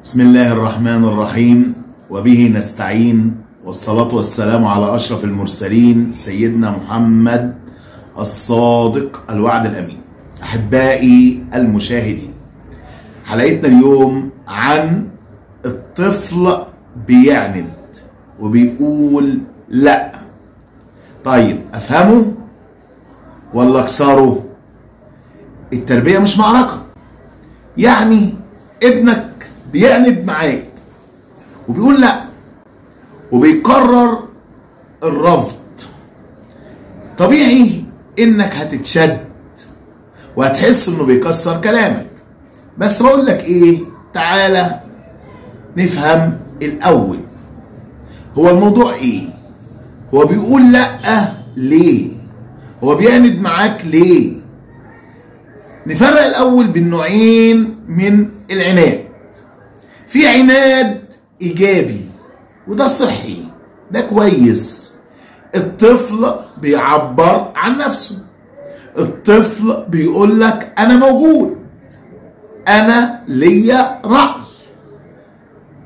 بسم الله الرحمن الرحيم، وبه نستعين، والصلاة والسلام على أشرف المرسلين سيدنا محمد الصادق الوعد الأمين. أحبائي المشاهدين، حلقتنا اليوم عن الطفل بيعند وبيقول لا. طيب أفهمه ولا أكسره؟ التربية مش معركة. يعني ابنك بيعند معاك وبيقول لا وبيكرر الرفض، طبيعي انك هتتشد وهتحس انه بيكسر كلامك. بس بقول لك ايه، تعالى نفهم الاول هو الموضوع ايه. هو بيقول لا ليه؟ هو بيعند معاك ليه؟ نفرق الاول بين نوعين من العناد. في عناد ايجابي وده صحي، ده كويس. الطفل بيعبر عن نفسه، الطفل بيقول لك انا موجود، انا ليا رأي.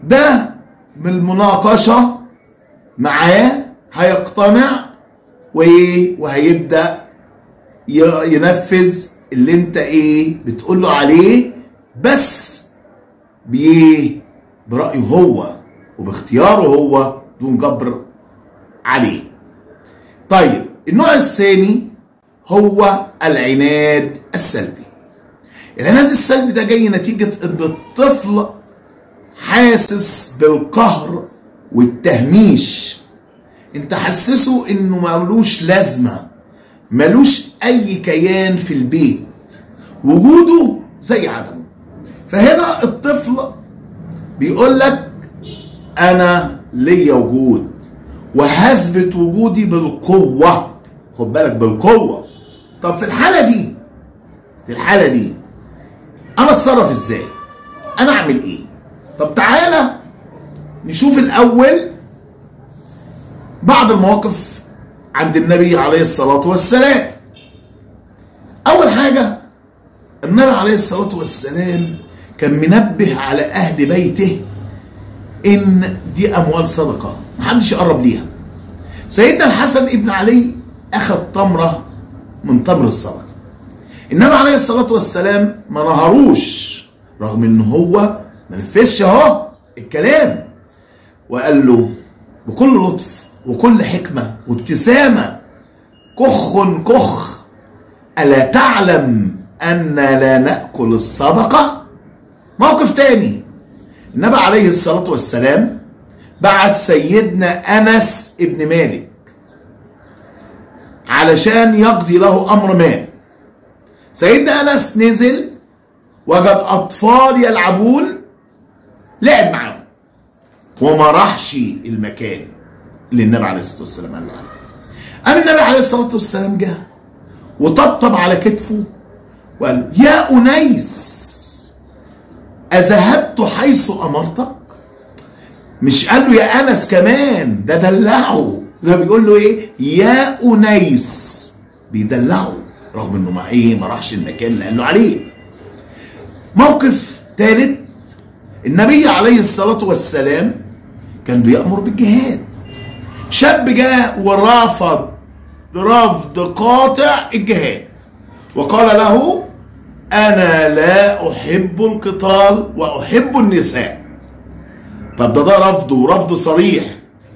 ده من المناقشة معاه هيقتنع وهيبدأ ينفذ اللي انت بتقول له عليه، بس برأيه هو وباختياره هو دون جبر عليه. طيب النوع الثاني هو العناد السلبي. العناد السلبي ده جاي نتيجة ان الطفل حاسس بالقهر والتهميش. انت حسسه انه ملوش لازمة، ملوش اي كيان في البيت، وجوده زي عدمه. فهنا الطفل بيقول لك انا ليا وجود وهثبت وجودي بالقوة. خد بالك، بالقوة. طب في الحالة دي انا اتصرف ازاي؟ انا اعمل ايه؟ طب تعالى نشوف الاول بعض المواقف عند النبي عليه الصلاة والسلام. اول حاجة، النبي عليه الصلاة والسلام كان منبه على اهل بيته ان دي اموال صدقة محدش يقرب ليها. سيدنا الحسن ابن علي اخذ تمرة من تمر الصدقة. النبي عليه الصلاة والسلام ما نهروش، رغم ان هو ما نفذش اهو الكلام، وقال له بكل لطف وكل حكمة وابتسامة: كخ ألا تعلم أن لا نأكل الصدقة؟ موقف تاني، النبي عليه الصلاة والسلام بعت سيدنا أنس ابن مالك علشان يقضي له أمر ما. سيدنا أنس نزل وجد أطفال يلعبون، لعب معاهم وما راحش المكان اللي النبي عليه الصلاة والسلام قال له عليه. قام النبي عليه الصلاة والسلام جه وطبطب على كتفه وقال: يا أنيس، أذهبت حيث أمرتك؟ مش قال له يا أنس كمان، ده دلعه. ده بيقول له يا أنيس، بيدلعه رغم انه ما راحش المكان اللي قال له عليه. موقف ثالث، النبي عليه الصلاة والسلام كان بيأمر بالجهاد. شاب جاء ورافض رفض قاطع الجهاد وقال له: أنا لا أحب القتال وأحب النساء. طب ده رفض، ورفض صريح.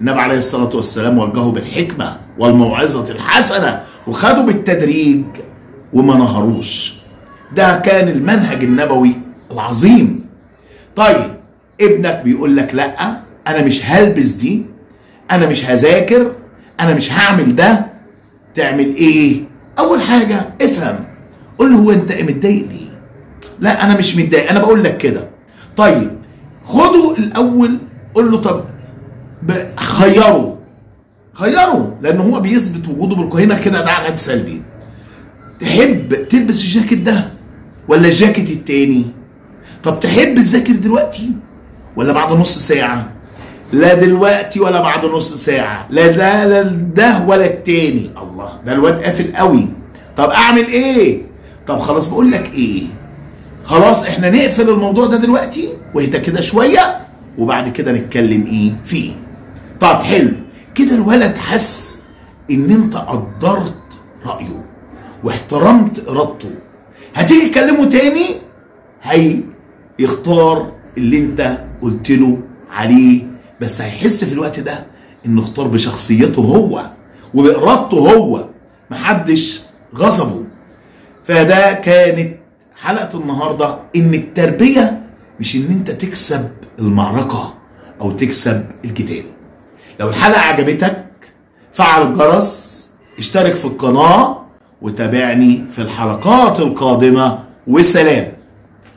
النبي عليه الصلاة والسلام وجهه بالحكمة والموعظة الحسنة وخده بالتدريج وما نهروش. ده كان المنهج النبوي العظيم. طيب ابنك بيقول لك لا، أنا مش هلبس دي، أنا مش هذاكر، أنا مش هعمل ده. تعمل إيه؟ أول حاجة افهم، قول له: هو أنت متضايق ليه؟ لا أنا مش متضايق، أنا بقول لك كده. طيب خده الأول، قول له طب خيره، لأنه هو بيثبت وجوده بالقوة. هنا كده ده عناد سلبي. تحب تلبس الجاكيت ده ولا الجاكيت التاني؟ طب تحب تذاكر دلوقتي ولا بعد نص ساعة؟ لا دلوقتي ولا بعد نص ساعة، لا ده ولا التاني. الله، ده الواد قافل قوي. طب اعمل ايه؟ طب خلاص، بقول لك خلاص احنا نقفل الموضوع ده دلوقتي واهدى كده شويه، وبعد كده نتكلم ايه فيه. طب حلو كده، الولد حس ان انت قدرت رايه واحترمت ارادته، هتيجي تكلمه تاني هيختار اللي انت قلت له عليه، بس هيحس في الوقت ده انه اختار بشخصيته هو وبارادته هو، محدش غصبه. فده كانت حلقة النهاردة، ان التربية مش ان انت تكسب المعركة او تكسب الجدال. لو الحلقة عجبتك فعل الجرس، اشترك في القناة، وتابعني في الحلقات القادمة، وسلام.